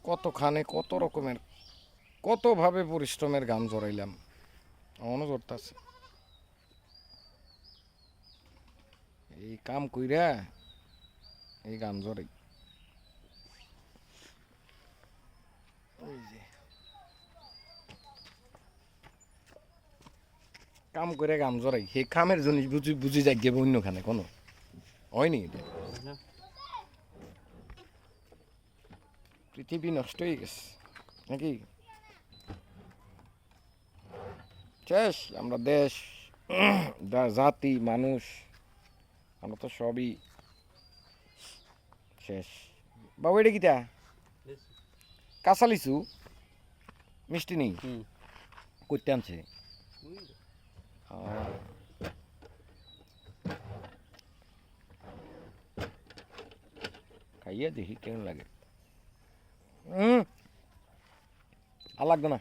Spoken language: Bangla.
কতখানে কত রকমের কতভাবে পরিশ্রমের গাম জড়াইলাম এমনও জড়তাছে এই কাম কইরা এই গাম জড়াই ওই যে কাম করে গাম জড়াই সেই কামের জিনিস বুঝি বুঝি যাই গেবে অন্যখানে কোনো হয়নি এটা পৃথিবী নষ্ট হয়ে গেছে নাকি শেষ আমরা দেশ জাতি মানুষ আমরা তো সবই শেষ বাবু এটা কিটা কাঁচা লিচু মিষ্টি নেই করতে আনছে খাইয়া দেখি কেমন লাগে আর লাগবে না